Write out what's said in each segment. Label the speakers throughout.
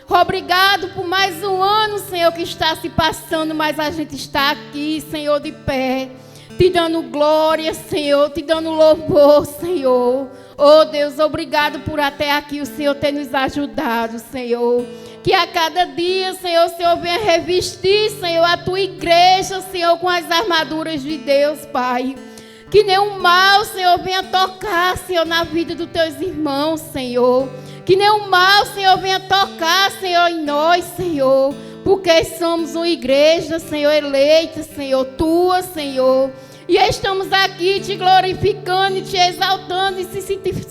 Speaker 1: Obrigado por mais um ano, Senhor, que está se passando, mas a gente está aqui, Senhor, de pé, te dando glória, Senhor, te dando louvor, Senhor. Oh, Deus, obrigado por até aqui o Senhor ter nos ajudado, Senhor. Que a cada dia, Senhor, o Senhor venha revestir, Senhor, a tua igreja, Senhor, com as armaduras de Deus, Pai. Que nenhum mal, Senhor, venha tocar, Senhor, na vida dos teus irmãos, Senhor. Que nenhum mal, Senhor, venha tocar, Senhor, em nós, Senhor. Porque somos uma igreja, Senhor, eleita, Senhor, tua, Senhor. E estamos aqui te glorificando e te exaltando e se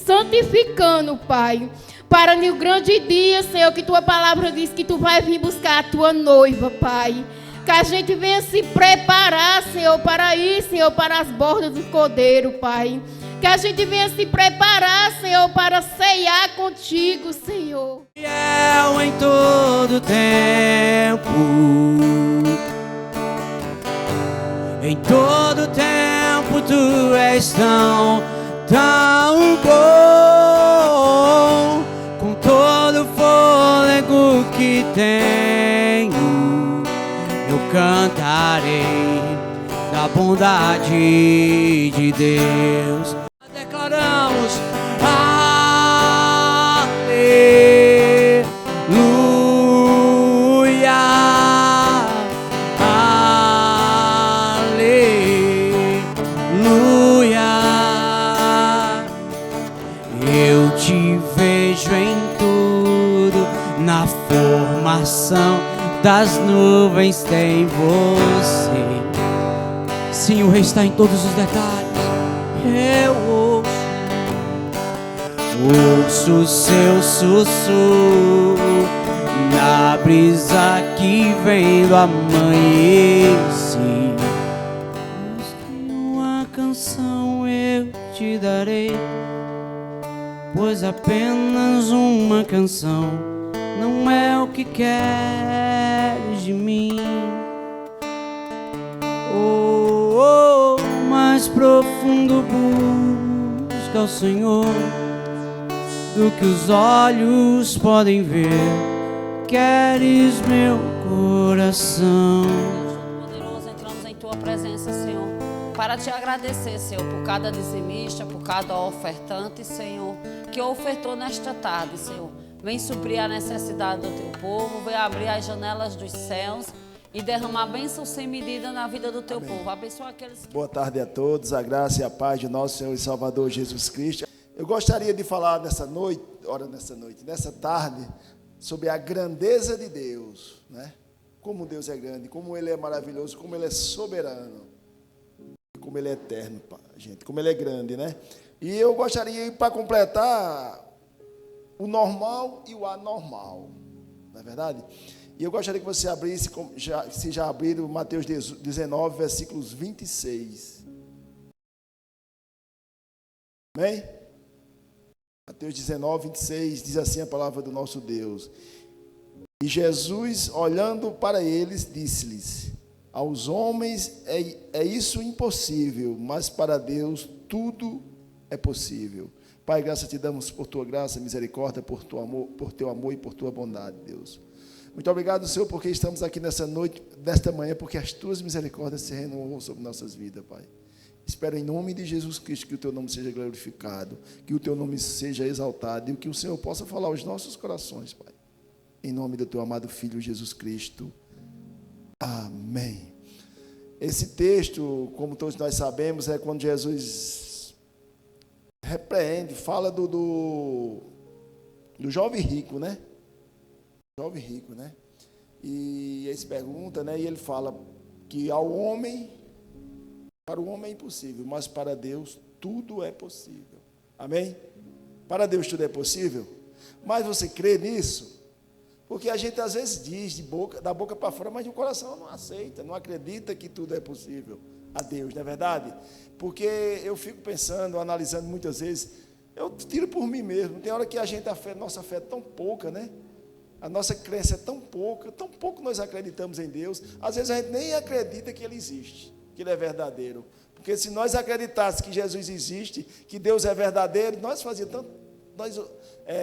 Speaker 1: santificando, Pai. Para no grande dia, Senhor, que tua palavra diz que tu vai vir buscar a tua noiva, Pai. Que a gente venha se preparar, Senhor, para ir, Senhor, para as bordas do Cordeiro, Pai. Que a gente venha se preparar, Senhor, para ceiar contigo, Senhor.
Speaker 2: Fiel em todo tempo, em todo tempo tu és tão bom. Com todo o fôlego que tenho, eu cantarei da bondade de Deus. Declaramos aleluia, aleluia. Eu te vejo em tudo, na formação das nuvens tem você. Sim, o Rei está em todos os detalhes. Eu ouço o seu sussurro na brisa que vem do amanhecer. Uma canção eu te darei, pois apenas uma canção não é o que queres de mim. Oh, mais profundo busca o Senhor do que os olhos podem ver. Queres meu coração.
Speaker 3: Poderoso, entramos em tua presença, Senhor, para te agradecer, Senhor, por cada dizimista, por cada ofertante, Senhor, que ofertou nesta tarde, Senhor. Vem suprir a necessidade do teu povo, vem abrir as janelas dos céus e derramar bênção sem medida na vida do teu povo. Abençoa aqueles que...
Speaker 4: Boa tarde a todos, a graça e a paz de nosso Senhor e Salvador Jesus Cristo. Eu gostaria de falar nessa tarde, sobre a grandeza de Deus, né? Como Deus é grande, como Ele é maravilhoso, como Ele é soberano, como Ele é eterno, gente, como Ele é grande, né? E eu gostaria, para completar, o normal e o anormal, não é verdade? E eu gostaria que você abrisse, se já abriram, Mateus 19, versículos 26. Amém? Mateus 19, 26, diz assim a palavra do nosso Deus. E Jesus, olhando para eles, disse-lhes: aos homens é isso impossível, mas para Deus tudo é possível. Pai, graças te damos por tua graça, misericórdia, por teu amor e por tua bondade, Deus. Muito obrigado, Senhor, porque estamos aqui nessa noite, nesta manhã, porque as tuas misericórdias se renovam sobre nossas vidas, Pai. Espero em nome de Jesus Cristo que o teu nome seja glorificado, que o teu nome seja exaltado e que o Senhor possa falar aos nossos corações, Pai. Em nome do teu amado Filho Jesus Cristo. Amém. Esse texto, como todos nós sabemos, é quando Jesus repreende, fala do jovem rico, né? Jovem rico, né? E ele se pergunta, né? E ele fala que para o homem é impossível, mas para Deus tudo é possível. Amém? Para Deus tudo é possível. Mas você crê nisso? Porque a gente às vezes diz da boca para fora, mas o coração não aceita, não acredita que tudo é possível a Deus, não é verdade? Porque eu fico pensando, analisando muitas vezes, eu tiro por mim mesmo. Tem hora que nossa fé é tão pouca, né? A nossa crença é tão pouco nós acreditamos em Deus. Às vezes a gente nem acredita que Ele existe, que Ele é verdadeiro. Porque se nós acreditássemos que Jesus existe, que Deus é verdadeiro,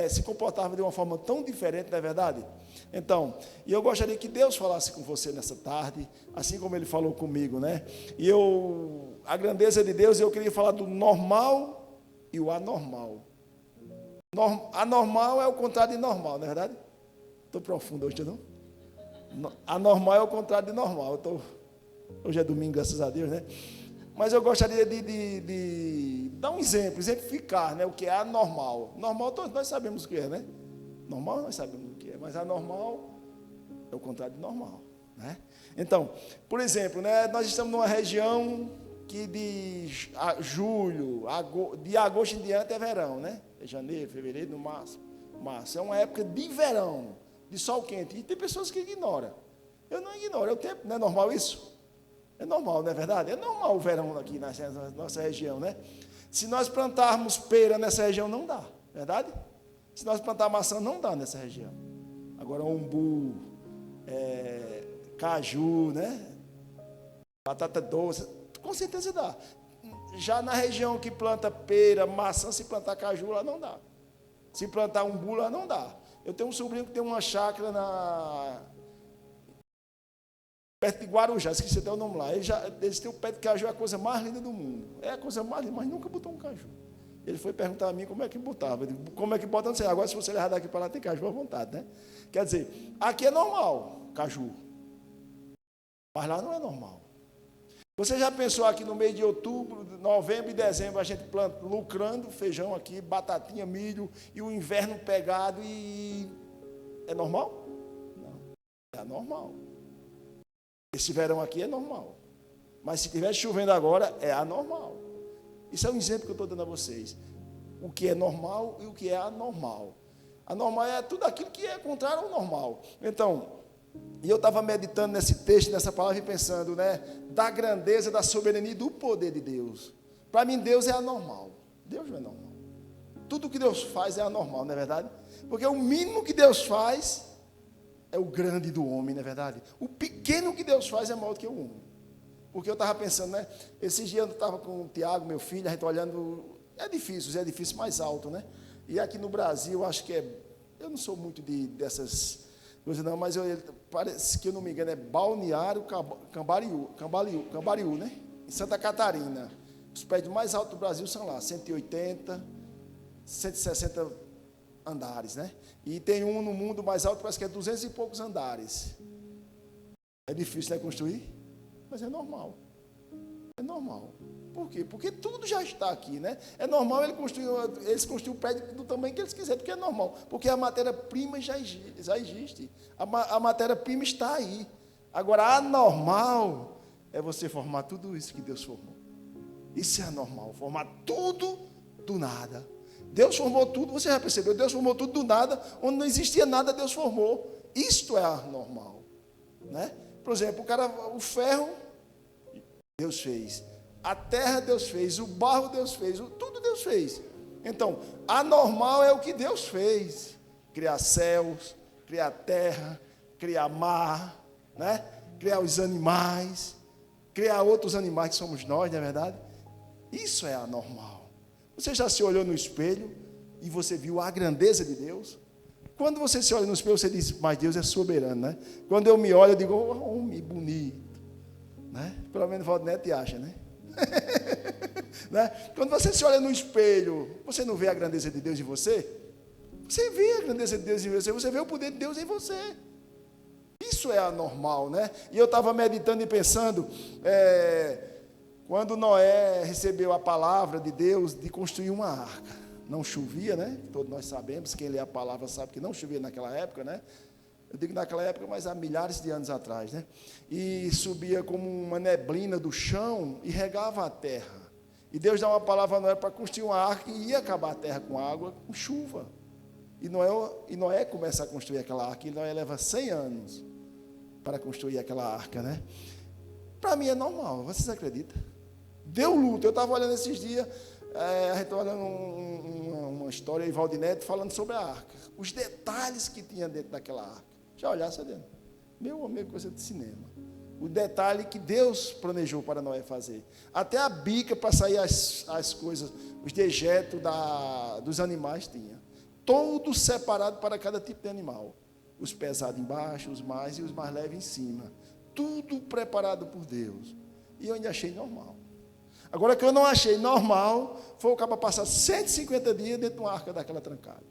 Speaker 4: se comportava de uma forma tão diferente, não é verdade? Então, e eu gostaria que Deus falasse com você nessa tarde, assim como Ele falou comigo, né? E a grandeza de Deus, eu queria falar do normal e o anormal. Anormal é o contrário de normal, não é verdade? Estou profundo hoje, não? Anormal é o contrário de normal. Hoje é domingo, graças a Deus, né? Mas eu gostaria de dar um exemplo, exemplificar, né, o que é anormal. Normal, todos nós sabemos o que é, né? Normal, nós sabemos o que é, mas anormal é o contrário de normal, né? Então, por exemplo, né, nós estamos numa região que de julho, de agosto em diante é verão, né? É janeiro, fevereiro, no março. É uma época de verão, de sol quente. E tem pessoas que ignoram. Eu não ignoro, é o tempo, não é normal isso? É normal, não é verdade? É normal o verão aqui na nossa região, né? Se nós plantarmos pera nessa região, não dá, verdade? Se nós plantarmos maçã, não dá nessa região. Agora, umbu, caju, né? Batata doce, com certeza dá. Já na região que planta pera, maçã, se plantar caju, lá não dá. Se plantar umbu, lá não dá. Eu tenho um sobrinho que tem uma chácara perto de Guarujá, esqueci até o nome lá. Eles têm o pé de caju, é a coisa mais linda do mundo. É a coisa mais linda, mas nunca botou um caju. Ele foi perguntar a mim como é que botava. Eu digo, como é que bota? Não sei. Agora, se você levar daqui para lá, tem caju à vontade, né? Quer dizer, aqui é normal, caju. Mas lá não é normal. Você já pensou aqui no mês de outubro, novembro e dezembro, a gente planta, lucrando feijão aqui, batatinha, milho, e o inverno pegado e... É normal? Não. É anormal. Esse verão aqui é normal. Mas se estiver chovendo agora, é anormal. Isso é um exemplo que eu estou dando a vocês. O que é normal e o que é anormal. Anormal é tudo aquilo que é contrário ao normal. Então, e eu estava meditando nesse texto, nessa palavra, e pensando, né, da grandeza, da soberania e do poder de Deus. Para mim, Deus é anormal. Deus não é normal. Tudo que Deus faz é anormal, não é verdade? Porque o mínimo que Deus faz é o grande do homem, não é verdade? O pequeno que Deus faz é maior do que o homem. Porque eu estava pensando, né? Esses dias eu estava com o Tiago, meu filho, a gente olhando os edifícios mais altos, né? E aqui no Brasil, acho que eu não sou muito dessas coisas não, mas parece que eu não me engano, é Balneário Camboriú, né? Em Santa Catarina. Os prédios mais altos do Brasil são lá, 180, 160 andares, né? E tem um no mundo mais alto, parece que é 200 e poucos andares. É difícil, né, construir? Mas é normal. É normal. Por quê? Porque tudo já está aqui, né? É normal eles construírem o prédio do tamanho que eles quiserem, porque é normal. Porque a matéria-prima já existe. A matéria-prima está aí. Agora, anormal é você formar tudo isso que Deus formou. Isso é anormal, formar tudo do nada. Deus formou tudo, você já percebeu? Deus formou tudo do nada, onde não existia nada, Deus formou. Isto é anormal, né? Por exemplo, o ferro, Deus fez. A terra, Deus fez. O barro, Deus fez. Tudo Deus fez. Então, anormal é o que Deus fez. Criar céus, criar terra, criar mar, né? Criar os animais, criar outros animais que somos nós, não é verdade? Isso é anormal. Você já se olhou no espelho e você viu a grandeza de Deus? Quando você se olha no espelho, você diz, mas Deus é soberano, né? Quando eu me olho, eu digo, oh, homem bonito, né? Pelo menos o Valdinete acha, né? Né? Quando você se olha no espelho, você não vê a grandeza de Deus em você? Você vê a grandeza de Deus em você, você vê o poder de Deus em você. Isso é anormal, né? E eu estava meditando e pensando, quando Noé recebeu a palavra de Deus de construir uma arca, não chovia, né? Todos nós sabemos, quem lê a palavra sabe que não chovia naquela época, né? Eu digo naquela época, mas há milhares de anos atrás, né? E subia como uma neblina do chão e regava a terra. E Deus dá uma palavra a Noé para construir uma arca e ia acabar a terra com água, com chuva. E Noé começa a construir aquela arca, e Noé leva 100 anos para construir aquela arca, né? Para mim é normal, vocês acreditam? Deu luta. Eu estava olhando esses dias, a gente estava olhando uma história, e Valdinete falando sobre a arca. Os detalhes que tinha dentro daquela arca. Já olhasse dentro. Meu amigo, coisa de cinema. O detalhe que Deus planejou para Noé fazer. Até a bica para sair as coisas, os dejetos dos animais tinha. Todos separados para cada tipo de animal. Os pesados embaixo, os mais e os mais leves em cima. Tudo preparado por Deus. E eu ainda achei normal. Agora, o que eu não achei normal foi o cara passar 150 dias dentro de uma arca daquela trancada.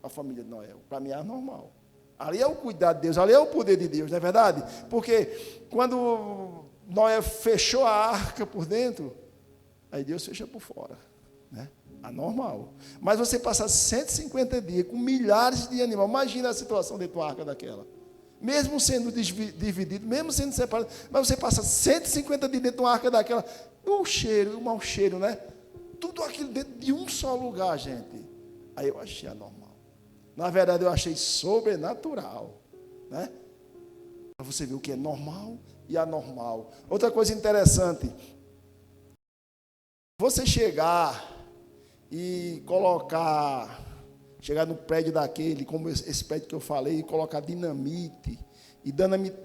Speaker 4: A família de Noé. Para mim é normal. Ali é o cuidado de Deus, ali é o poder de Deus, não é verdade? Porque quando Noé fechou a arca por dentro, aí Deus fecha por fora, né? Anormal. Mas você passar 150 dias com milhares de animais, imagina a situação dentro de uma arca daquela. Mesmo sendo dividido, mesmo sendo separado, mas você passa 150 dias dentro de uma arca daquela, o cheiro, o mau cheiro, né? Tudo aquilo dentro de um só lugar, gente. Aí eu achei anormal. Na verdade, eu achei sobrenatural, né? Para você ver o que é normal e anormal. Outra coisa interessante, você chegar e chegar no prédio daquele, como esse prédio que eu falei, e colocar dinamite, e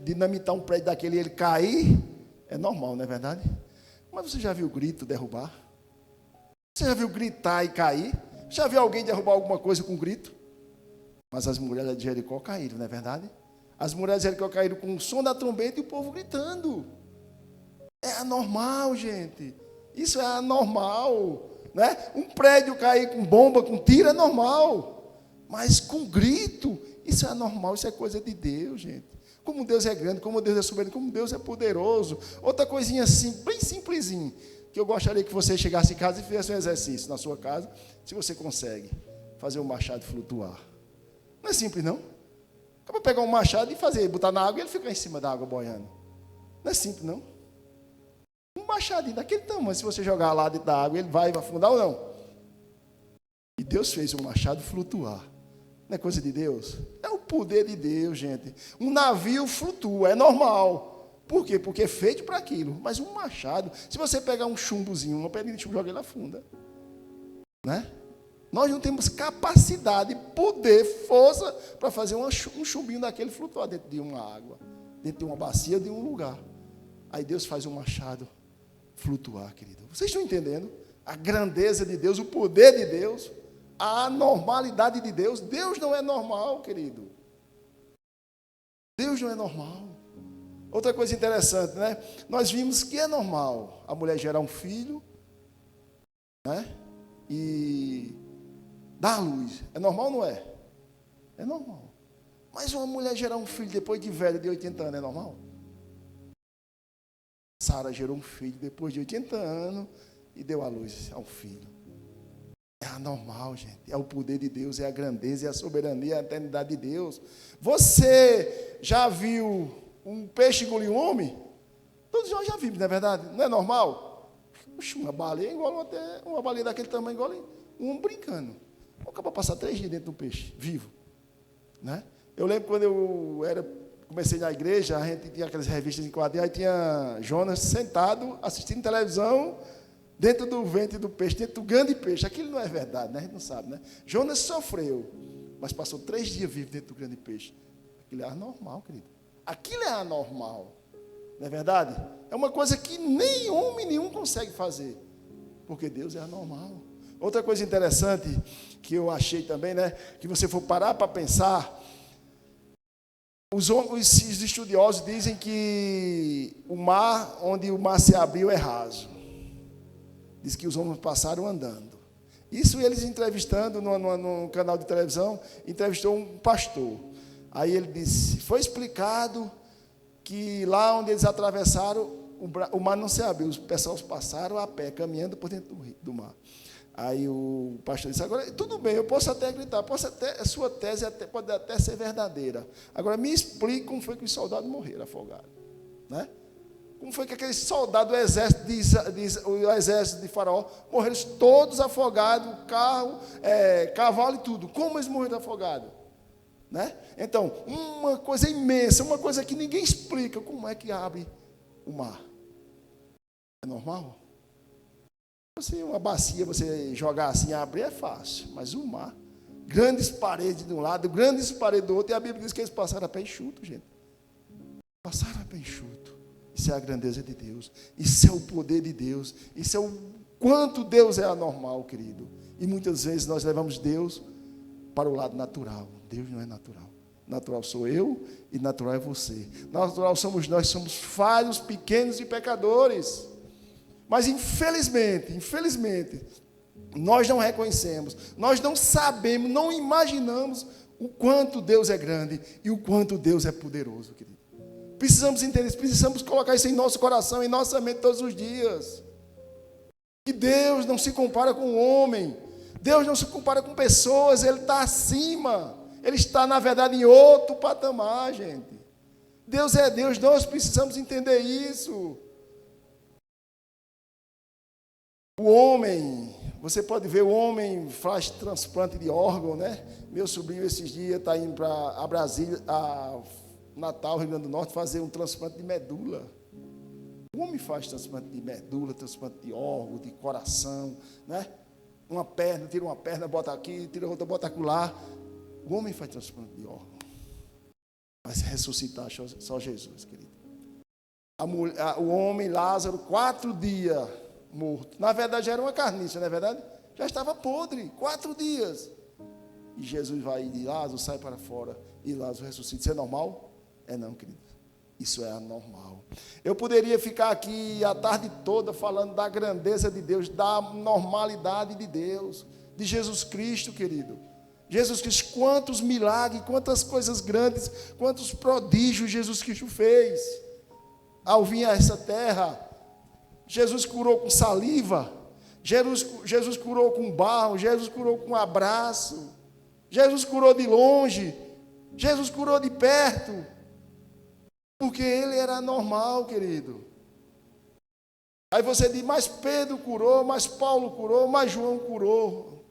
Speaker 4: dinamitar um prédio daquele e ele cair, é normal, não é verdade? Mas você já viu grito derrubar? Você já viu gritar e cair? Já viu alguém derrubar alguma coisa com grito? Mas as muralhas de Jericó caíram, não é verdade? As muralhas de Jericó caíram com o som da trombeta e o povo gritando. É anormal, gente. Isso é anormal, né? Um prédio cair com bomba, com tiro é normal. Mas com grito, isso é anormal, isso é coisa de Deus, gente. Como Deus é grande, como Deus é soberano, como Deus é poderoso. Outra coisinha assim, bem simplesinho, que eu gostaria que você chegasse em casa e fizesse um exercício na sua casa, se você consegue fazer o machado flutuar. Não é simples, não? Acaba pegar um machado e botar na água e ele ficar em cima da água boiando. Não é simples, não? Um machadinho daquele tamanho, se você jogar lá dentro da água, ele vai afundar ou não? E Deus fez o machado flutuar. Não é coisa de Deus? É o poder de Deus, gente. Um navio flutua, é normal. Por quê? Porque é feito para aquilo. Mas um machado, se você pegar um chumbozinho, uma pedrinha de chumbo, joga ele afunda. Né? Nós não temos capacidade, poder, força para fazer um chumbinho daquele flutuar dentro de uma água, dentro de uma bacia, de um lugar. Aí Deus faz um machado flutuar, querido. Vocês estão entendendo? A grandeza de Deus, o poder de Deus, a anormalidade de Deus. Deus não é normal, querido. Deus não é normal. Outra coisa interessante, né? Nós vimos que é normal a mulher gerar um filho, né? E dar à luz. É normal ou não é? É normal. Mas uma mulher gerar um filho depois de velha, de 80 anos, é normal? Sara gerou um filho depois de 80 anos e deu à luz a um filho. É anormal, gente. É o poder de Deus, é a grandeza, é a soberania, é a eternidade de Deus. Você já viu um peixe engolir um homem? Todos nós já vimos, não é verdade? Não é normal? Puxa, uma baleia engole até uma baleia daquele tamanho, engole um homem brincando. O cara passar 3 dias dentro do peixe, vivo. Né? Eu lembro quando comecei na igreja, a gente tinha aquelas revistas em quadrinhos, aí tinha Jonas sentado, assistindo televisão, dentro do ventre do peixe, dentro do grande peixe. Aquilo não é verdade, né? A gente não sabe, né? Jonas sofreu, mas passou 3 dias vivo dentro do grande peixe. Aquilo é anormal, querido. Aquilo é anormal. Não é verdade? É uma coisa que nem homem nenhum consegue fazer, porque Deus é anormal. Outra coisa interessante que eu achei também, né? Que você for parar para pensar, os estudiosos dizem que o mar, onde o mar se abriu, é raso. Diz que os homens passaram andando. Isso eles entrevistando no canal de televisão, entrevistou um pastor. Aí ele disse, foi explicado que lá onde eles atravessaram, o mar não se abriu, os pessoas passaram a pé, caminhando por dentro do mar. Aí o pastor disse, agora, tudo bem, eu posso até acreditar, a sua tese pode até ser verdadeira. Agora, me explique como foi que os soldados morreram afogados. Né? Como foi que aqueles soldados do exército de Faraó morreram todos afogados, carro, cavalo e tudo. Como eles morreram afogados? Né? Então, uma coisa imensa, uma coisa que ninguém explica, como é que abre o mar? É normal? Uma bacia, você jogar assim, abrir é fácil, mas o mar, grandes paredes de um lado, grandes paredes do outro, e a Bíblia diz que eles passaram a pé enxuto, gente. Passaram a pé enxuto. Isso é a grandeza de Deus, isso é o poder de Deus, isso é o quanto Deus é anormal, querido. E muitas vezes nós levamos Deus para o lado natural. Deus não é natural. Natural sou eu e natural é você. Natural somos nós, somos falhos, pequenos e pecadores. Mas infelizmente, nós não reconhecemos, nós não sabemos, não imaginamos o quanto Deus é grande e o quanto Deus é poderoso, querido. Precisamos entender isso, precisamos colocar isso em nosso coração, em nossa mente todos os dias. Que Deus não se compara com o homem, Deus não se compara com pessoas, Ele está acima, Ele está, na verdade, em outro patamar, gente. Deus é Deus, nós precisamos entender isso. O homem, você pode ver, o homem faz transplante de órgão, né? Meu sobrinho esses dias está indo para Brasília, a Natal, Rio Grande do Norte, fazer um transplante de medula. O homem faz transplante de medula, transplante de órgão, de coração, né? Uma perna, tira uma perna, bota aqui, tira outra, bota acolá. O homem faz transplante de órgão. Mas ressuscitar só Jesus, querido. O homem, Lázaro, 4 dias morto. Na verdade, já era uma carniça, não é verdade? Já estava podre, 4 dias. E Jesus vai e diz, Lázaro, sai para fora. E Lázaro ressuscita. Isso é normal? É não, querido. Isso é anormal. Eu poderia ficar aqui a tarde toda falando da grandeza de Deus, da normalidade de Deus, de Jesus Cristo, querido. Jesus Cristo, quantos milagres, quantas coisas grandes, quantos prodígios Jesus Cristo fez ao vir a essa terra. Jesus curou com saliva, Jesus curou com barro, Jesus curou com abraço, Jesus curou de longe, Jesus curou de perto, porque Ele era normal, querido. Aí você diz, mas Pedro curou, mas Paulo curou, mas João curou.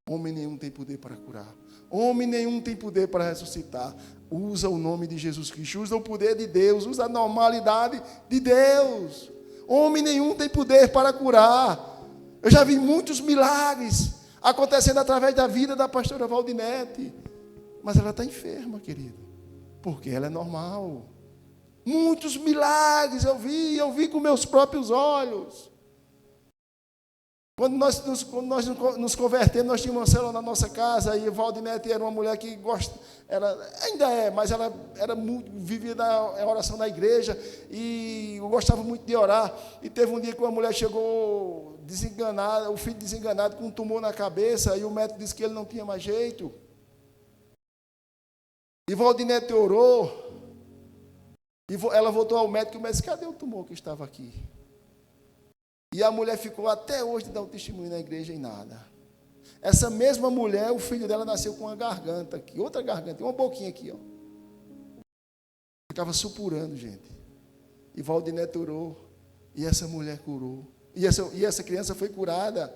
Speaker 4: Homem nenhum tem poder para curar, homem nenhum tem poder para ressuscitar. Usa o nome de Jesus Cristo, usa o poder de Deus, usa a normalidade de Deus. Homem nenhum tem poder para curar. Eu já vi muitos milagres acontecendo através da vida da pastora Valdinete. Mas ela está enferma, querido. Porque ela é normal. Muitos milagres eu vi com meus próprios olhos. Quando nós nos convertemos, nós tínhamos uma célula na nossa casa, e a Valdinete era uma mulher que ainda é, mas ela vivia na oração na igreja, e eu gostava muito de orar. E teve um dia que uma mulher chegou desenganada, o filho desenganado, com um tumor na cabeça, e o médico disse que ele não tinha mais jeito. E Valdinete orou, e ela voltou ao médico, e o médico disse, cadê o tumor que estava aqui? E a mulher ficou até hoje de dar um testemunho na igreja e nada. Essa mesma mulher, o filho dela nasceu com uma garganta aqui, outra garganta, uma boquinha aqui, ó. Ficava supurando, gente. E Valdinete orou, e essa mulher curou. E essa criança foi curada.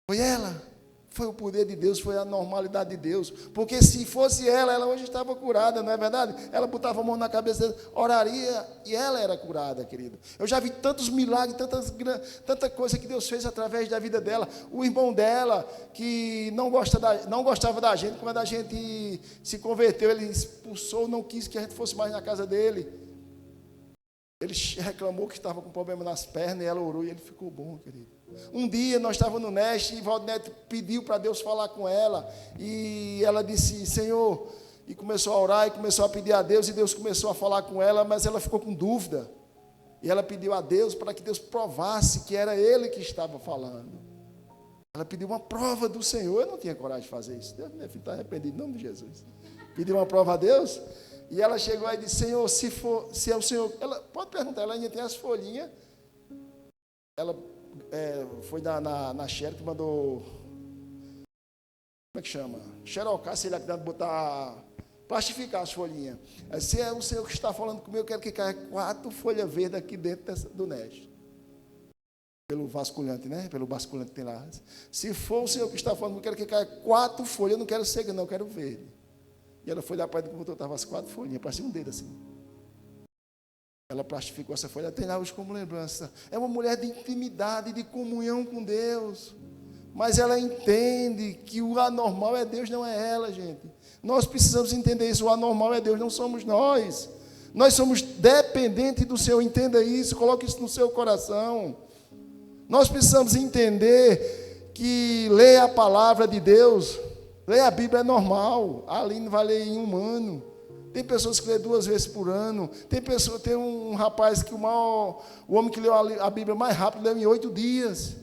Speaker 4: Foi ela. Foi o poder de Deus, foi a normalidade de Deus. Porque se fosse ela hoje estava curada, não é verdade? Ela botava a mão na cabeça dela, oraria, e ela era curada, querido. Eu já vi tantos milagres, tanta coisa que Deus fez através da vida dela. O irmão dela, que não gostava da gente, quando a gente se converteu, ele expulsou, não quis que a gente fosse mais na casa dele. Ele reclamou que estava com problema nas pernas, e ela orou, e ele ficou bom, querido. Um dia nós estávamos no Neste, e Valdinete pediu para Deus falar com ela, e ela disse, Senhor, e começou a orar, e começou a pedir a Deus, e Deus começou a falar com ela, mas ela ficou com dúvida, e ela pediu a Deus para que Deus provasse que era Ele que estava falando. Ela pediu uma prova do Senhor. Eu não tinha coragem de fazer isso. Deus, minha filha está arrependida, em nome de Jesus. Pediu uma prova a Deus, e ela chegou aí e disse, Senhor, se é o Senhor, ela pode perguntar, ela ainda tem as folhinhas. Ela foi na Xerox que mandou, como é que chama? Xerocar, sei lá, que dá de botar, plastificar as folhinhas. Se é o Senhor que está falando comigo, eu quero que caia 4 folhas verdes aqui dentro do Neste. Pelo vasculhante, né? Pelo basculante que tem lá. Se for o Senhor que está falando, eu quero que caia 4 folhas, eu não quero cega, não, eu quero verde. E ela foi lá para dentro, botou, estava as 4 folhinhas, parecia um dedo assim. Ela plastificou essa folha, tem lá hoje como lembrança. É uma mulher de intimidade, de comunhão com Deus. Mas ela entende que o anormal é Deus, não é ela, gente. Nós precisamos entender isso, o anormal é Deus, não somos nós. Nós somos dependentes do Senhor, entenda isso, coloque isso no seu coração. Nós precisamos entender que ler a palavra de Deus Ler a Bíblia é normal. A Aline vai ler em um ano. Tem pessoas que lê 2 vezes por ano. Tem um rapaz que o homem que leu a Bíblia mais rápido leu em 8 dias.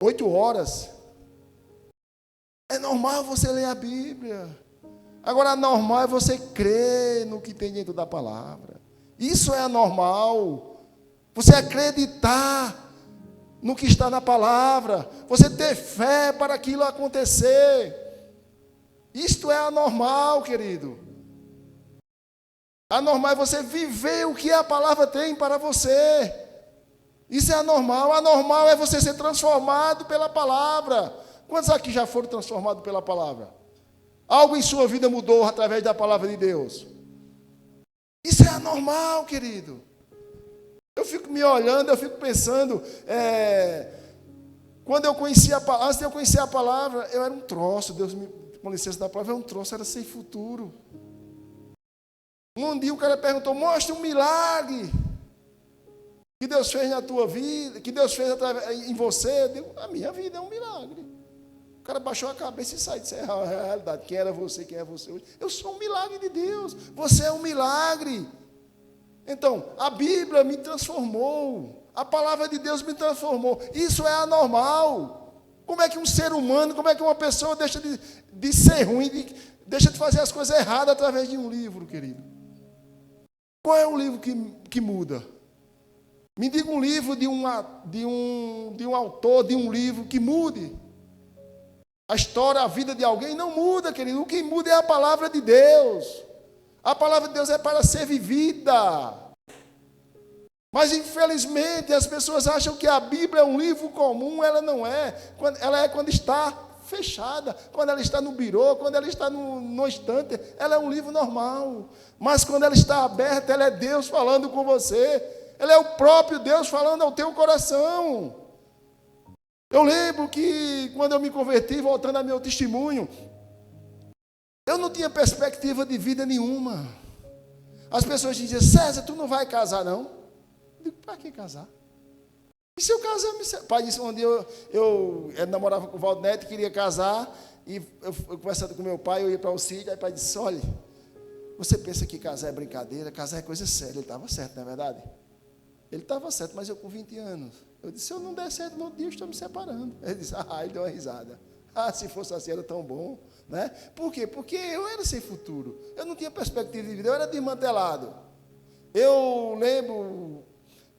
Speaker 4: 8 horas. É normal você ler a Bíblia. Agora, anormal é você crer no que tem dentro da palavra. Isso é anormal. Você acreditar no que está na palavra. Você ter fé para aquilo acontecer. Isto é anormal, querido. Anormal é você viver o que a palavra tem para você. Isso é anormal. Anormal é você ser transformado pela palavra. Quantos aqui já foram transformados pela palavra? Algo em sua vida mudou através da palavra de Deus. Isso é anormal, querido. Eu fico me olhando, eu fico pensando, quando eu conhecia a palavra, antes de eu conhecer a palavra, eu era um troço, Deus me, com licença da palavra, eu era um troço, era sem futuro. Um dia o cara perguntou, mostra um milagre que Deus fez na tua vida, que Deus fez em você. Eu digo, a minha vida é um milagre. O cara baixou a cabeça e saiu, disse, é a realidade, quem era você, quem é você hoje? Eu sou um milagre de Deus, você é um milagre. Então, a Bíblia me transformou, a palavra de Deus me transformou. Isso é anormal. Como é que um ser humano, como é que uma pessoa deixa de ser ruim, deixa de fazer as coisas erradas através de um livro, querido? Qual é o livro que muda? Me diga um livro de um autor, de um livro que mude. A história, a vida de alguém não muda, querido. O que muda é a palavra de Deus. A palavra de Deus é para ser vivida. Mas, infelizmente, as pessoas acham que a Bíblia é um livro comum. Ela não é. Ela é quando está fechada, quando ela está no birô, quando ela está no estante. Ela é um livro normal. Mas, quando ela está aberta, ela é Deus falando com você. Ela é o próprio Deus falando ao teu coração. Eu lembro que, quando eu me converti, voltando ao meu testemunho, eu não tinha perspectiva de vida nenhuma. As pessoas diziam, César, tu não vai casar, não? Eu digo, para que casar? E se eu casar? Pai disse, um dia eu namorava com o Valdinete, queria casar, e eu conversando com meu pai, eu ia para o sítio, aí o pai disse, olha, você pensa que casar é brincadeira, casar é coisa séria. Ele estava certo, não é verdade? Ele estava certo, mas eu com 20 anos. Eu disse, se eu não der certo no outro dia, eu estou me separando. Ele disse, ele deu uma risada. Se fosse assim, era tão bom. Né? Por quê? Porque eu era sem futuro. Eu não tinha perspectiva de vida, eu era desmantelado. Eu lembro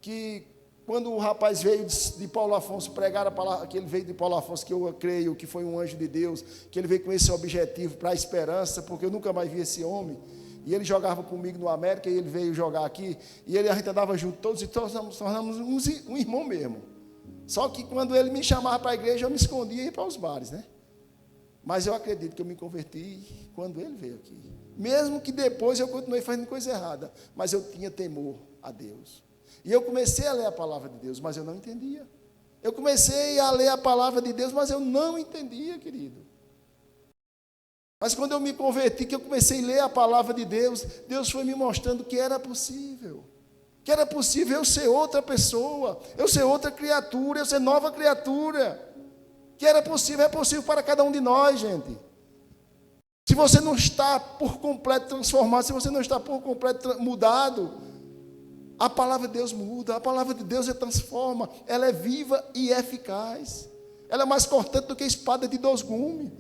Speaker 4: que quando o rapaz veio de Paulo Afonso pregar a palavra, que ele veio de Paulo Afonso, que eu creio que foi um anjo de Deus, que ele veio com esse objetivo para a esperança, porque eu nunca mais vi esse homem. E ele jogava comigo no América, e ele veio jogar aqui, e a gente andava junto todos, e todos nós tornamos um irmão mesmo. Só que quando ele me chamava para a igreja, eu me escondia e ia para os bares, né? Mas eu acredito que eu me converti quando ele veio aqui. Mesmo que depois eu continuei fazendo coisa errada, mas eu tinha temor a Deus. E eu comecei a ler a palavra de Deus, mas eu não entendia. Eu comecei a ler a palavra de Deus, mas eu não entendia, querido. Mas quando eu me converti, que eu comecei a ler a palavra de Deus, Deus foi me mostrando que era possível. Que era possível eu ser outra pessoa, eu ser outra criatura, eu ser nova criatura. Que era possível, é possível para cada um de nós, gente. Se você não está por completo transformado, se você não está por completo mudado, a palavra de Deus muda, a palavra de Deus transforma, ela é viva e eficaz. Ela é mais cortante do que a espada de 2 gumes.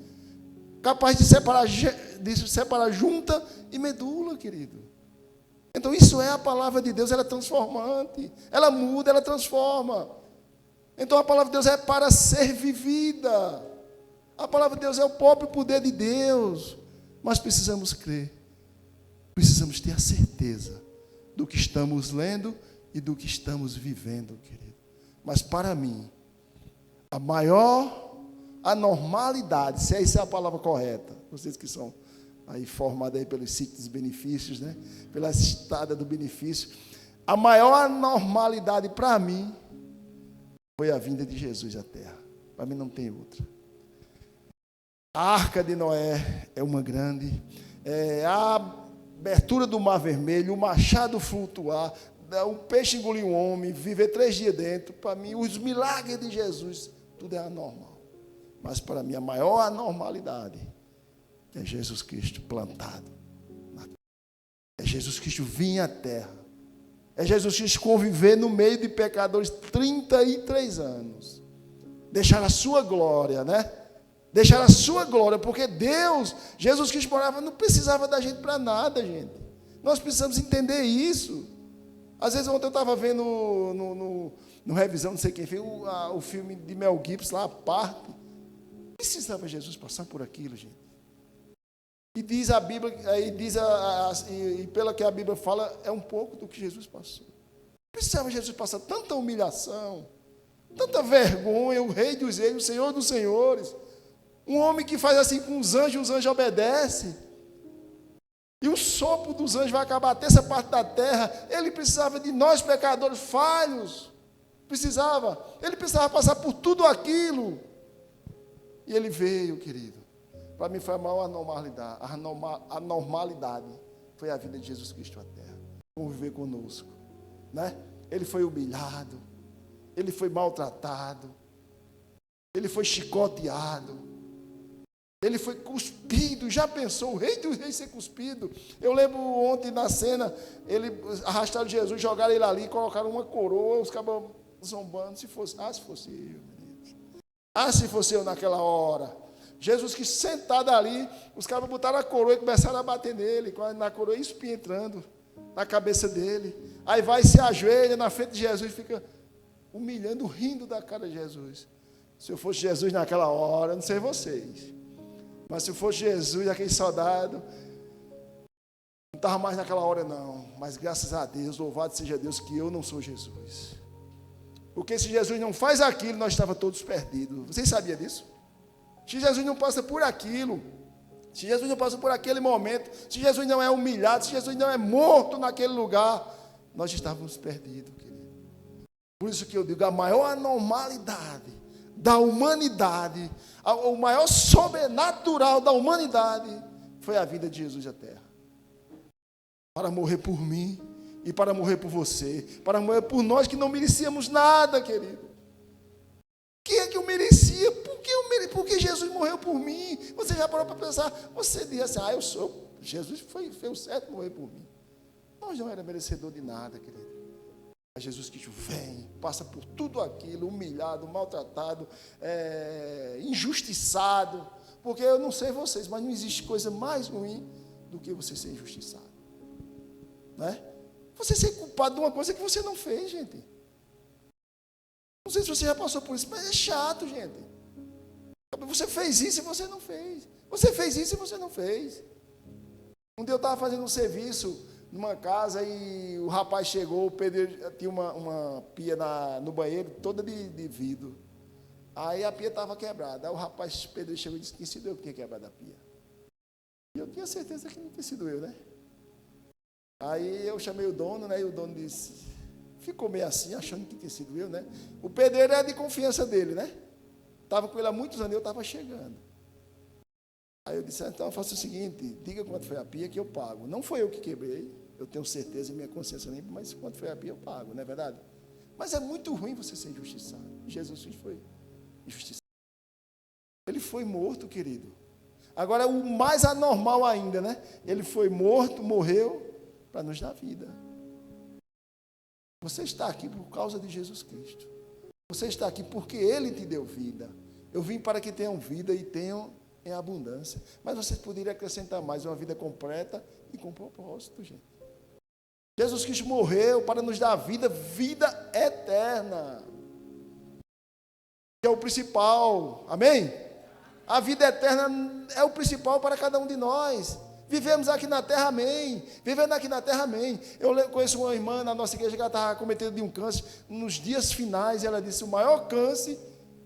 Speaker 4: Capaz de separar junta e medula, querido. Então isso é a palavra de Deus, ela é transformante, ela muda, ela transforma. Então a palavra de Deus é para ser vivida. A palavra de Deus é o próprio poder de Deus. Mas precisamos crer, precisamos ter a certeza do que estamos lendo e do que estamos vivendo, querido. Mas para mim, a maior anormalidade, se essa é a palavra correta, vocês que são aí formados aí pelos ciclos dos benefícios, né? Pela estada do benefício, a maior anormalidade para mim foi a vinda de Jesus à terra. Para mim não tem outra. A arca de Noé é uma grande, a abertura do mar vermelho, o machado flutuar, o peixe engolir um homem, viver 3 dias dentro, para mim os milagres de Jesus, tudo é anormal. Mas para mim a maior anormalidade é Jesus Cristo plantado na terra. É Jesus Cristo vir à terra. É Jesus Cristo conviver no meio de pecadores 33 anos. Deixar a sua glória, né? Deixar a sua glória, porque Deus, Jesus Cristo morava, não precisava da gente para nada, gente. Nós precisamos entender isso. Às vezes ontem eu estava vendo no revisão, não sei quem fez, o filme de Mel Gibson, lá a parte. Precisava Jesus passar por aquilo, gente. E diz a Bíblia, e pela que a Bíblia fala, é um pouco do que Jesus passou. Precisava Jesus passar tanta humilhação, tanta vergonha, o Rei dos Reis, o Senhor dos Senhores. Um homem que faz assim com os anjos obedecem. E o sopro dos anjos vai acabar até essa parte da terra. Ele precisava de nós, pecadores falhos. Ele precisava passar por tudo aquilo. E ele veio, querido. Para mim foi a maior anormalidade. Foi a vida de Jesus Cristo à terra. Conviver conosco. Né? Ele foi humilhado. Ele foi maltratado. Ele foi chicoteado. Ele foi cuspido. Já pensou o Rei dos Reis ser cuspido? Eu lembro ontem na cena, ele arrastaram Jesus, jogaram ele ali, colocaram uma coroa, os cabos zombando. Se fosse eu, meninos. Se fosse eu naquela hora. Jesus que sentado ali, os cabos botaram a coroa e começaram a bater nele, na coroa, espinho entrando na cabeça dele. Aí vai, se ajoelha na frente de Jesus e fica humilhando, rindo da cara de Jesus. Se eu fosse Jesus naquela hora, não sei vocês, mas se eu fosse Jesus, aquele soldado, não estava mais naquela hora não, mas graças a Deus, louvado seja Deus, que eu não sou Jesus. Porque se Jesus não faz aquilo, nós estávamos todos perdidos. Vocês sabiam disso? Se Jesus não passa por aquilo, se Jesus não passa por aquele momento, se Jesus não é humilhado, se Jesus não é morto naquele lugar, nós estávamos perdidos, querido. Por isso que eu digo, a maior anormalidade da humanidade, o maior sobrenatural da humanidade, foi a vida de Jesus à terra. Para morrer por mim e para morrer por você, para morrer por nós que não merecíamos nada, querido. Quem é que eu merecia? Porque Jesus morreu por mim. Você já parou para pensar? Você diz assim, Jesus fez certo morrer por mim. Nós não éramos merecedor de nada, querido. Mas Jesus que vem, passa por tudo aquilo, humilhado, maltratado, injustiçado. Porque eu não sei vocês, mas não existe coisa mais ruim do que você ser injustiçado. Não é? Você ser culpado de uma coisa que você não fez, gente. Não sei se você já passou por isso, mas é chato, gente. Você fez isso e você não fez. Você fez isso e você não fez. Um dia eu estava fazendo um serviço numa casa e o rapaz chegou, o pedreiro tinha uma pia no banheiro toda de vidro. Aí a pia estava quebrada. Aí o pedreiro chegou e disse, tinha sido eu que tinha quebrado a pia. E eu tinha certeza que não tinha sido eu, né? Aí eu chamei o dono, né? E o dono disse, ficou meio assim, achando que tinha sido eu, né? O pedreiro era de confiança dele, né? Estava com ele há muitos anos, eu estava chegando. Aí eu disse, então faça o seguinte, diga quanto foi a pia que eu pago. Não foi eu que quebrei, eu tenho certeza, minha consciência limpa, mas quanto foi a pia eu pago, não é verdade? Mas é muito ruim você ser injustiçado. Jesus foi injustiçado. Ele foi morto, querido. Agora, o mais anormal ainda, né? Ele foi morto, morreu, para nos dar vida. Você está aqui por causa de Jesus Cristo. Você está aqui porque Ele te deu vida. Eu vim para que tenham vida e tenham em abundância. Mas você poderia acrescentar mais, uma vida completa e com propósito, gente. Jesus Cristo morreu para nos dar vida eterna. Que é o principal, amém? A vida eterna é o principal para cada um de nós. Vivemos aqui na terra, amém. Vivendo aqui na terra, amém. Eu conheço uma irmã na nossa igreja que ela estava cometendo de um câncer. Nos dias finais, ela disse, o maior câncer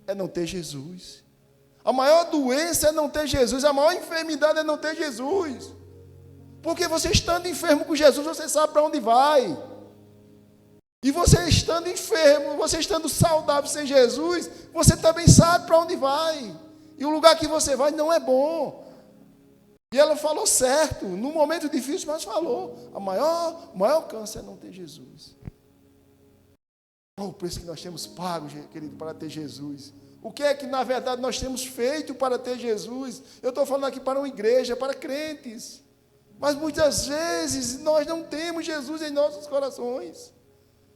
Speaker 4: é não ter Jesus. A maior doença é não ter Jesus. A maior enfermidade é não ter Jesus. Porque você estando enfermo com Jesus, você sabe para onde vai. E você estando enfermo, você estando saudável sem Jesus, você também sabe para onde vai. E o lugar que você vai não é bom. E ela falou certo, num momento difícil, mas falou. O maior câncer é não ter Jesus. O preço que nós temos pago, querido, para ter Jesus. O que é que, na verdade, nós temos feito para ter Jesus? Eu estou falando aqui para uma igreja, para crentes. Mas muitas vezes nós não temos Jesus em nossos corações.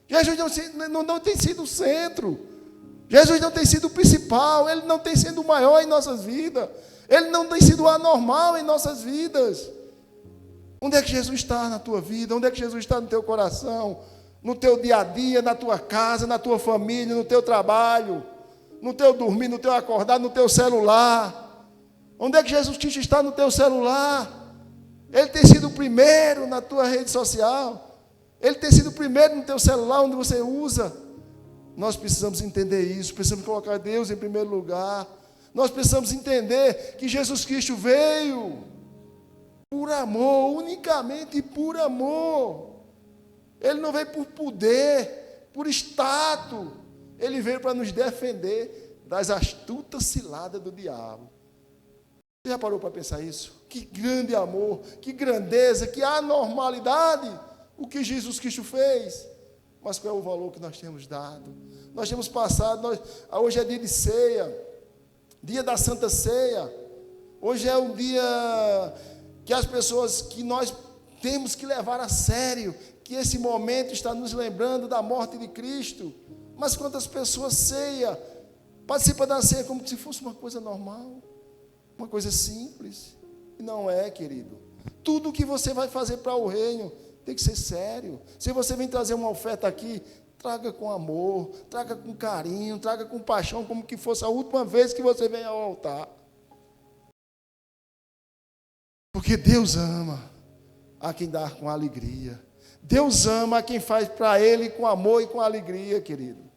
Speaker 4: Jesus não tem sido o centro. Jesus não tem sido o principal. Ele não tem sido o maior em nossas vidas. Ele não tem sido o anormal em nossas vidas. Onde é que Jesus está na tua vida? Onde é que Jesus está no teu coração? No teu dia a dia, na tua casa, na tua família, no teu trabalho, no teu dormir, no teu acordar, no teu celular. Onde é que Jesus Cristo está no teu celular? Ele tem sido o primeiro na tua rede social. Ele tem sido o primeiro no teu celular, onde você usa. Nós precisamos entender isso. Precisamos colocar Deus em primeiro lugar. Nós precisamos entender que Jesus Cristo veio por amor, unicamente por amor. Ele não veio por poder, por status. Ele veio para nos defender das astutas ciladas do diabo. Você já parou para pensar isso? Que grande amor, que grandeza, que anormalidade o que Jesus Cristo fez. Mas qual é o valor que nós temos dado? Nós temos passado, hoje é dia de ceia, dia da Santa Ceia. Hoje é um dia que as pessoas, que nós temos que levar a sério, que esse momento está nos lembrando da morte de Cristo. Mas quantas pessoas participam da ceia como se fosse uma coisa normal, uma coisa simples. E não é, querido. Tudo que você vai fazer para o reino tem que ser sério. Se você vem trazer uma oferta aqui, traga com amor, traga com carinho, traga com paixão, como que fosse a última vez que você vem ao altar. Porque Deus ama a quem dá com alegria. Deus ama a quem faz para Ele com amor e com alegria, querido.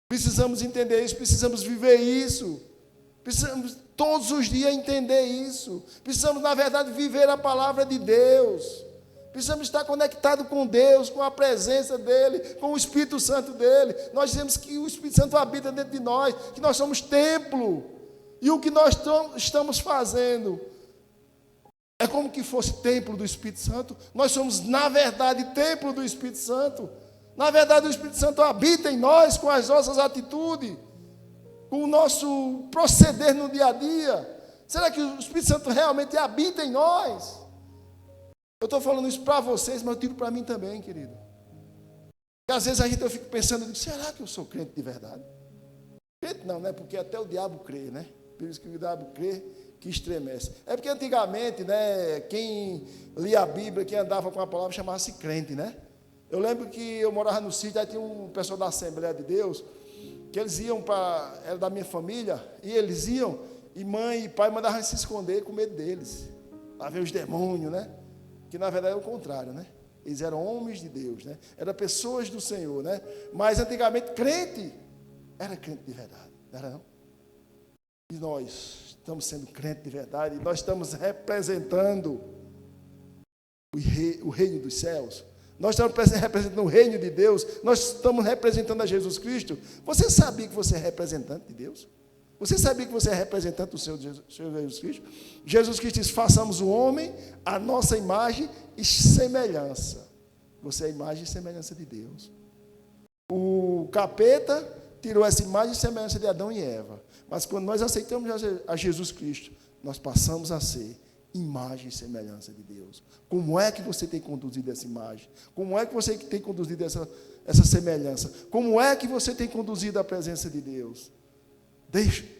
Speaker 4: Precisamos entender isso, precisamos viver isso. Precisamos todos os dias entender isso. Precisamos, na verdade, viver a palavra de Deus. Precisamos estar conectados com Deus, com a presença dEle, com o Espírito Santo dEle. Nós dizemos que o Espírito Santo habita dentro de nós, que nós somos templo. E o que nós estamos fazendo é como que fosse templo do Espírito Santo. Nós somos, na verdade, templo do Espírito Santo. Na verdade, o Espírito Santo habita em nós com as nossas atitudes, com o nosso proceder no dia a dia. Será que o Espírito Santo realmente habita em nós? Eu estou falando isso para vocês, mas eu tiro para mim também, querido. E às vezes eu fico pensando, será que eu sou crente de verdade? Crente não, né? Porque até o diabo crê, né? Por isso que o diabo crê, que estremece. É porque antigamente, né, quem lia a Bíblia, quem andava com a palavra, chamava-se crente, né? Eu lembro que eu morava no sítio, aí tinha um pessoal da Assembleia de Deus, que eles iam era da minha família, e eles iam, e mãe e pai mandavam se esconder com medo deles. Lá ver os demônios, né? Que na verdade é o contrário, né? Eles eram homens de Deus, né? Eram pessoas do Senhor, né? Mas antigamente, crente era crente de verdade, não era não? E nós estamos sendo crente de verdade, e nós estamos representando o reino dos céus. Nós estamos representando o reino de Deus. Nós estamos representando a Jesus Cristo. Você sabia que você é representante de Deus? Você sabia que você é representante do Senhor Jesus Cristo? Jesus Cristo diz, façamos o homem a nossa imagem e semelhança. Você é a imagem e semelhança de Deus. O capeta tirou essa imagem e semelhança de Adão e Eva. Mas quando nós aceitamos a Jesus Cristo, nós passamos a ser imagem e semelhança de Deus. Como é que você tem conduzido essa imagem? Como é que você tem conduzido essa semelhança? Como é que você tem conduzido a presença de Deus?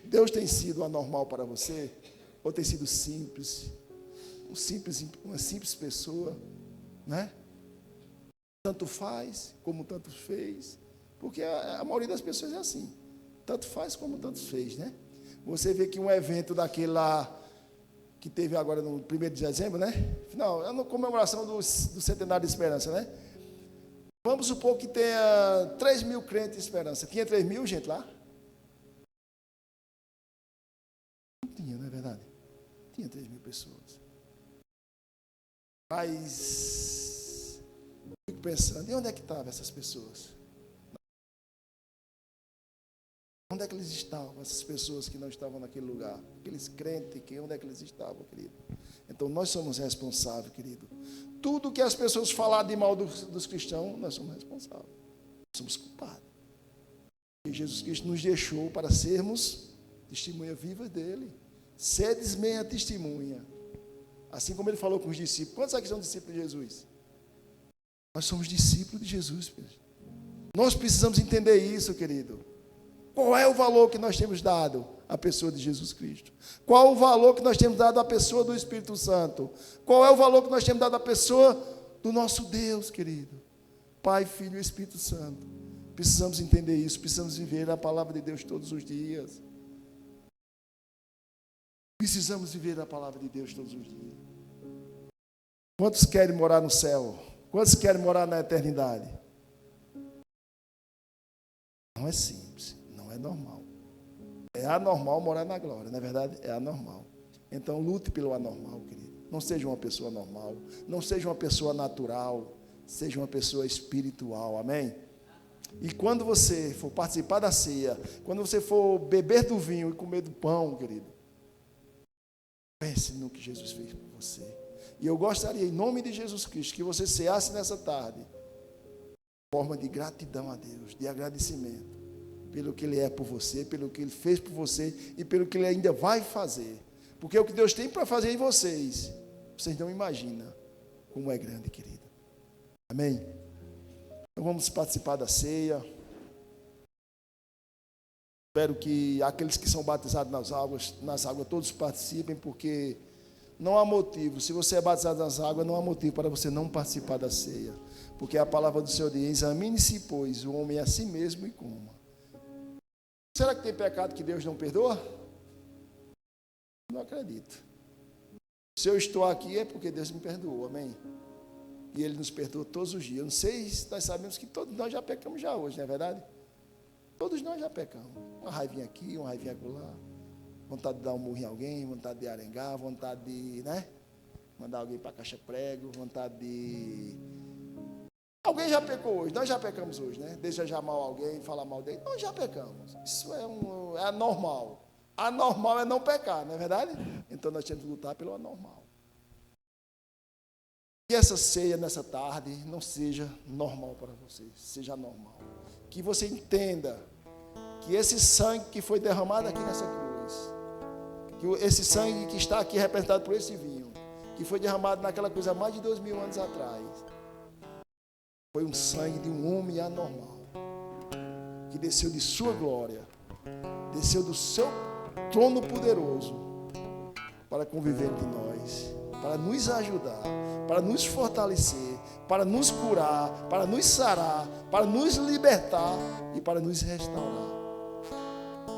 Speaker 4: Deus tem sido anormal para você? Ou tem sido simples? Uma simples pessoa, né? Tanto faz, como tanto fez. Porque a maioria das pessoas é assim. Tanto faz, como tanto fez, né? Você vê que um evento daquele lá, que teve agora no 1º de dezembro, né? Final, é na comemoração do Centenário de Esperança, né? Vamos supor que tenha 3 mil crentes de Esperança. Tinha 3 mil, gente, lá? Não tinha, não é verdade? Tinha 3 mil pessoas. Mas eu fico pensando, e onde é que estavam essas pessoas? Onde é que eles estavam, essas pessoas que não estavam naquele lugar? Aqueles crentes, onde é que eles estavam, querido? Então, nós somos responsáveis, querido. Tudo que as pessoas falarem de mal dos cristãos, nós somos responsáveis. Somos culpados. E Jesus Cristo nos deixou para sermos testemunha viva dele. Sedes meia testemunha. Assim como ele falou com os discípulos. Quantos aqui são discípulos de Jesus? Nós somos discípulos de Jesus, filho. Nós precisamos entender isso, querido. Qual é o valor que nós temos dado à pessoa de Jesus Cristo? Qual o valor que nós temos dado à pessoa do Espírito Santo? Qual é o valor que nós temos dado à pessoa do nosso Deus, querido? Pai, Filho e Espírito Santo. Precisamos entender isso, precisamos viver a palavra de Deus todos os dias. Precisamos viver a palavra de Deus todos os dias. Quantos querem morar no céu? Quantos querem morar na eternidade? Não é simples, não é normal. É anormal morar na glória, não é verdade? É anormal. Então lute pelo anormal, querido. Não seja uma pessoa normal, não seja uma pessoa natural, seja uma pessoa espiritual, amém? E quando você for participar da ceia, quando você for beber do vinho e comer do pão, querido, pense no que Jesus fez por você. E eu gostaria, em nome de Jesus Cristo, que você ceasse nessa tarde, forma de gratidão a Deus, de agradecimento, pelo que Ele é por você, pelo que Ele fez por você e pelo que Ele ainda vai fazer. Porque o que Deus tem para fazer em vocês, vocês não imaginam como é grande, querido. Amém? Então vamos participar da ceia. Espero que aqueles que são batizados nas águas todos participem, porque não há motivo. Se você é batizado nas águas, não há motivo para você não participar da ceia. Porque a palavra do Senhor diz: examine-se, pois, o homem a si mesmo e coma. Será que tem pecado que Deus não perdoa? Não acredito. Se eu estou aqui é porque Deus me perdoou, amém? E Ele nos perdoa todos os dias. Eu não sei se nós sabemos que todos nós já pecamos já hoje, não é verdade? Todos nós já pecamos. Uma raivinha aqui, uma raivinha acolá. Vontade de dar um murro em alguém, vontade de arengar, vontade de, mandar alguém para a caixa prego, vontade de... Alguém já pecou hoje, nós já pecamos hoje, Desejar mal a alguém, falar mal dele, nós já pecamos. Isso é anormal. Anormal é não pecar, não é verdade? Então nós temos que lutar pelo anormal. Que essa ceia nessa tarde não seja normal para você, seja normal. Que você entenda que esse sangue que foi derramado aqui nessa cruz, que esse sangue que está aqui representado por esse vinho, que foi derramado naquela cruz há mais de 2000 anos atrás, foi um sangue de um homem anormal, que desceu de sua glória, desceu do seu trono poderoso, para conviver entre nós, para nos ajudar, para nos fortalecer, para nos curar, para nos sarar, para nos libertar e para nos restaurar.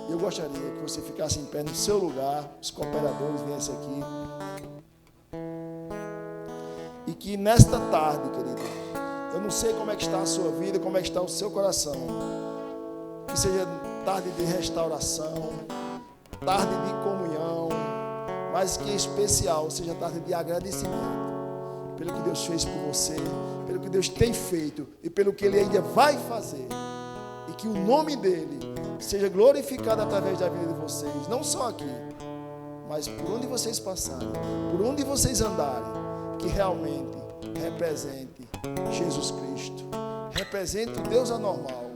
Speaker 4: Eu gostaria que você ficasse em pé no seu lugar, os cooperadores viessem aqui. E que nesta tarde, querido, eu não sei como é que está a sua vida, como é que está o seu coração. Que seja tarde de restauração, tarde de comunhão, mas que em especial seja tarde de agradecimento pelo que Deus fez por você, pelo que Deus tem feito e pelo que Ele ainda vai fazer. E que o nome dEle seja glorificado através da vida de vocês, não só aqui, mas por onde vocês passarem, por onde vocês andarem, que realmente represente Jesus Cristo, represente o Deus anormal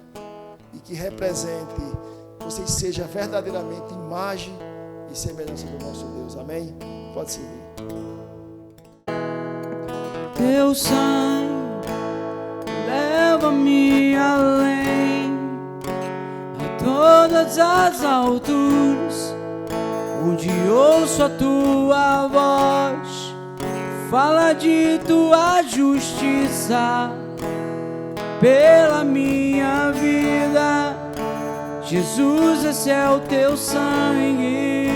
Speaker 4: e que represente, vocês sejam verdadeiramente imagem e semelhança do nosso Deus. Amém? Pode seguir.
Speaker 2: Teu sangue leva-me além, a todas as alturas, onde ouço a tua voz, fala de tua justiça pela minha vida. Jesus, esse é o teu sangue.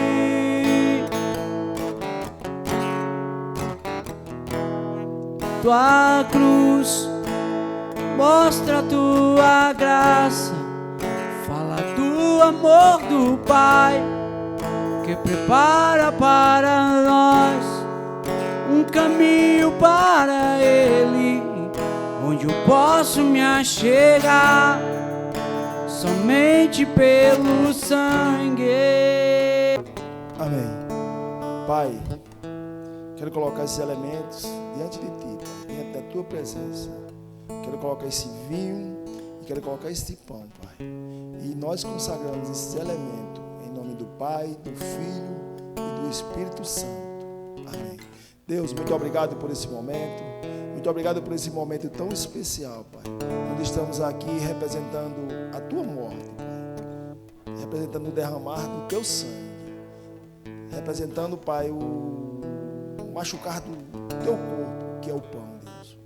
Speaker 2: Tua cruz mostra a tua graça, fala do amor do Pai, que prepara para nós um caminho para Ele, onde eu posso me achegar somente pelo sangue.
Speaker 4: Amém. Pai, quero colocar esses elementos diante de Ti, Pai, diante da Tua presença. Quero colocar esse vinho E quero colocar este pão, Pai. E nós consagramos esses elementos em nome do Pai, do Filho e do Espírito Santo. Amém. Deus, muito obrigado por esse momento. Muito obrigado por esse momento tão especial, Pai. Onde estamos aqui representando a Tua morte, Pai. Representando o derramar do Teu sangue. Representando, Pai, o machucar do Teu corpo, que é o pão, Deus.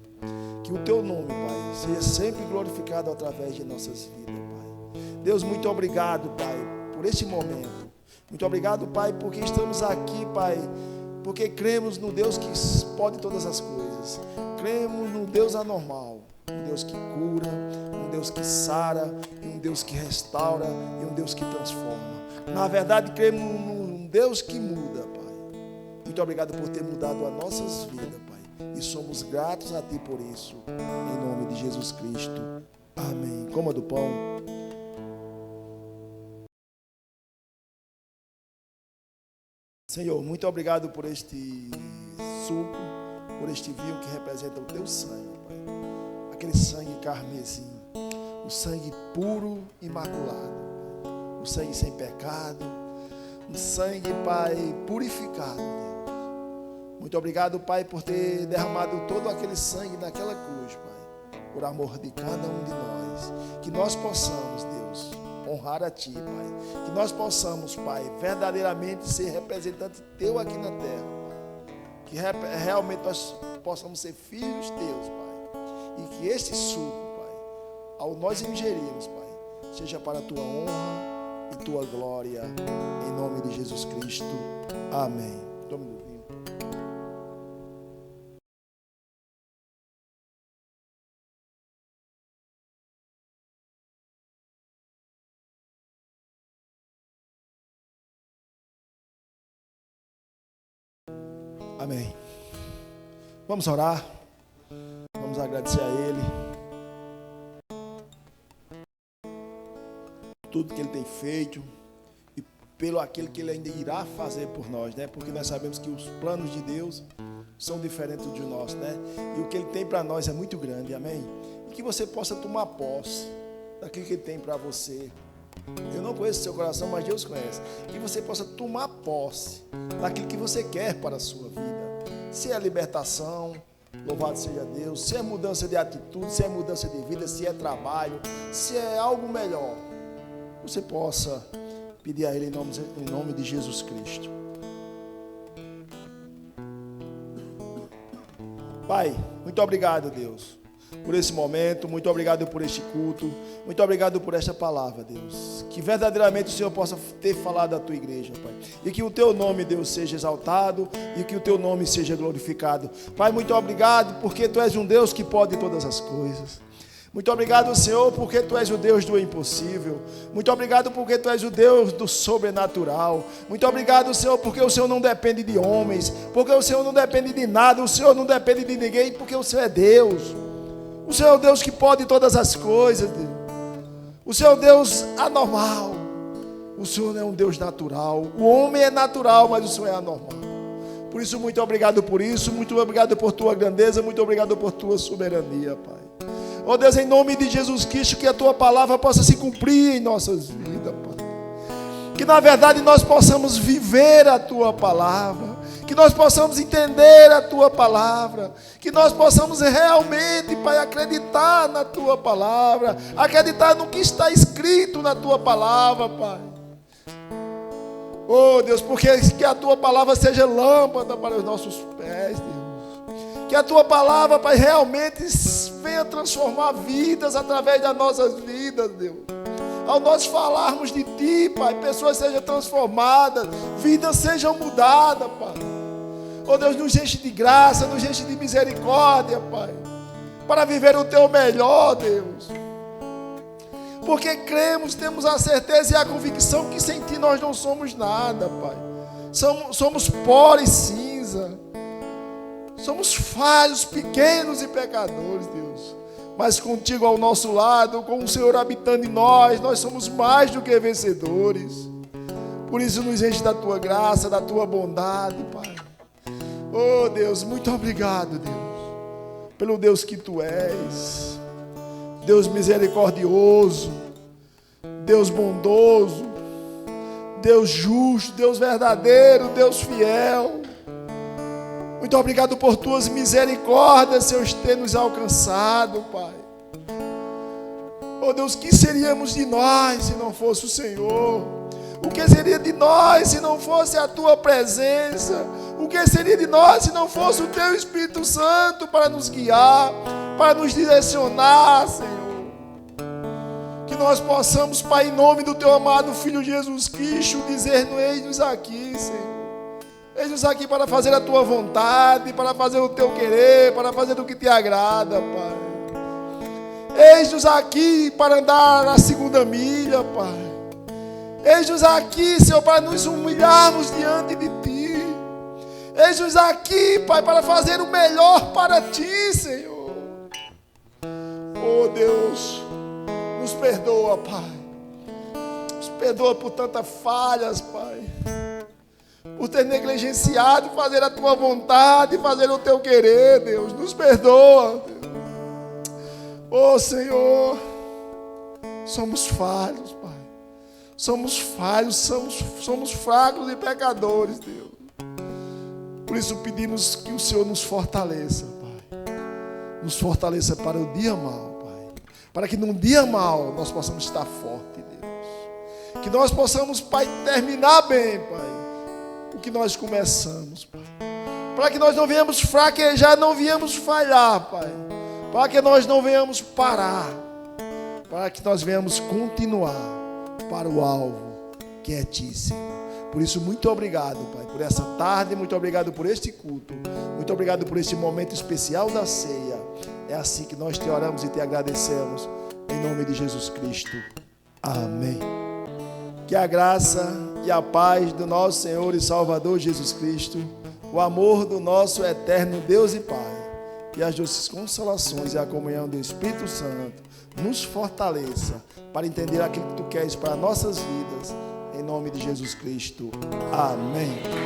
Speaker 4: Que o Teu nome, Pai, seja sempre glorificado através de nossas vidas, Pai. Deus, muito obrigado, Pai, por este momento. Muito obrigado, Pai, porque estamos aqui, Pai, porque cremos no Deus que pode todas as coisas. Cremos no Deus anormal, um Deus que cura, um Deus que sara, e um Deus que restaura, e um Deus que transforma. Na verdade, cremos num Deus que muda, Pai. Muito obrigado por ter mudado as nossas vidas, Pai. E somos gratos a Ti por isso. Em nome de Jesus Cristo. Amém. Coma do pão. Senhor, muito obrigado por este suco, por este vinho que representa o Teu sangue, Pai. Aquele sangue carmesim, o sangue puro, imaculado, o sangue sem pecado, o sangue, Pai, purificado, Deus. Muito obrigado, Pai, por ter derramado todo aquele sangue naquela cruz, Pai, por amor de cada um de nós. Que nós possamos, Deus, honrar a Ti, Pai. Que nós possamos, Pai, verdadeiramente ser representante Teu aqui na terra, Pai. Que realmente nós possamos ser filhos Teus, Pai. E que este suco, Pai, ao nós ingerirmos, Pai, seja para a Tua honra e Tua glória, em nome de Jesus Cristo. Amém. Tome do vinho. Amém. Vamos orar. Vamos agradecer a Ele. Tudo que Ele tem feito e pelo aquilo que Ele ainda irá fazer por nós, né? Porque nós sabemos que os planos de Deus são diferentes dos nossos, né? E o que Ele tem para nós é muito grande, amém? E que você possa tomar posse daquilo que Ele tem para você. Eu não conheço o seu coração, mas Deus conhece. Que você possa tomar posse daquilo que você quer para a sua vida. Se é libertação, louvado seja Deus. Se é mudança de atitude, se é mudança de vida, se é trabalho, se é algo melhor, você possa pedir a Ele em nome de Jesus Cristo. Pai, muito obrigado, Deus, por esse momento, muito obrigado por este culto, muito obrigado por esta palavra, Deus. Que verdadeiramente o Senhor possa ter falado à tua igreja, Pai. E que o teu nome, Deus, seja exaltado e que o teu nome seja glorificado. Pai, muito obrigado porque tu és um Deus que pode todas as coisas. Muito obrigado, Senhor, porque Tu és o Deus do impossível. Muito obrigado porque Tu és o Deus do sobrenatural. Muito obrigado, Senhor, porque o Senhor não depende de homens, porque o Senhor não depende de nada, o Senhor não depende de ninguém, porque o Senhor é Deus. O Senhor é o Deus que pode todas as coisas, Deus. O Senhor é o Deus anormal. O Senhor não é um Deus natural. O homem é natural, mas o Senhor é anormal. Por isso, muito obrigado por isso, muito obrigado por Tua grandeza, muito obrigado por Tua soberania, Pai. Oh Deus, em nome de Jesus Cristo, que a Tua palavra possa se cumprir em nossas vidas, Pai. Que na verdade nós possamos viver a Tua palavra, que nós possamos entender a Tua palavra, que nós possamos realmente, Pai, acreditar na Tua palavra, acreditar no que está escrito na Tua palavra, Pai. Oh Deus, porque que a Tua palavra seja lâmpada para os nossos pés, Deus. Que a Tua palavra, Pai, realmente venha transformar vidas através das nossas vidas, Deus. Ao nós falarmos de Ti, Pai, pessoas sejam transformadas, vidas sejam mudadas, Pai. Oh Deus, nos enche de graça, nos enche de misericórdia, Pai, para viver o Teu melhor, Deus. Porque cremos, temos a certeza e a convicção que sem Ti nós não somos nada, Pai. Somos pó e cinza. Somos falhos, pequenos e pecadores, Deus. Mas contigo ao nosso lado, com o Senhor habitando em nós, nós somos mais do que vencedores. Por isso nos enche da Tua graça, da Tua bondade, Pai. Oh Deus, muito obrigado, Deus, pelo Deus que Tu és. Deus misericordioso, Deus bondoso, Deus justo, Deus verdadeiro, Deus fiel. Muito obrigado por tuas misericórdias, Senhor, ter nos alcançado, Pai. Oh Deus, o que seríamos de nós se não fosse o Senhor? O que seria de nós se não fosse a tua presença? O que seria de nós se não fosse o teu Espírito Santo para nos guiar, para nos direcionar, Senhor? Que nós possamos, Pai, em nome do teu amado Filho Jesus Cristo, dizer: eis-nos aqui, Senhor. Eis-nos aqui para fazer a tua vontade, para fazer o teu querer, para fazer o que te agrada, Pai. Eis-nos aqui para andar a segunda milha, Pai. Eis-nos aqui, Senhor, para nos humilharmos diante de Ti. Eis-nos aqui, Pai, para fazer o melhor para Ti, Senhor. Oh Deus, nos perdoa, Pai. Nos perdoa por tantas falhas, Pai. Por ter negligenciado fazer a Tua vontade, fazer o Teu querer, Deus. Nos perdoa, Deus. Oh Senhor, somos falhos, Pai. Somos falhos, somos fracos e pecadores, Deus. Por isso pedimos que o Senhor nos fortaleça, Pai. Nos fortaleça para o dia mau, Pai. Para que num dia mau nós possamos estar fortes, Deus. Que nós possamos, Pai, terminar bem, Pai, o que nós começamos, Pai. Para que nós não venhamos fraquejar, não venhamos falhar, Pai. Para que nós não venhamos parar. Para que nós venhamos continuar para o alvo que é Ti, Senhor. Por isso, muito obrigado, Pai, por essa tarde, muito obrigado por este culto, muito obrigado por este momento especial da ceia. É assim que nós te oramos e te agradecemos, em nome de Jesus Cristo. Amém. Que a graça e a paz do nosso Senhor e Salvador Jesus Cristo, o amor do nosso eterno Deus e Pai, e as doces consolações e a comunhão do Espírito Santo nos fortaleça para entender aquilo que Tu queres para nossas vidas, em nome de Jesus Cristo. Amém.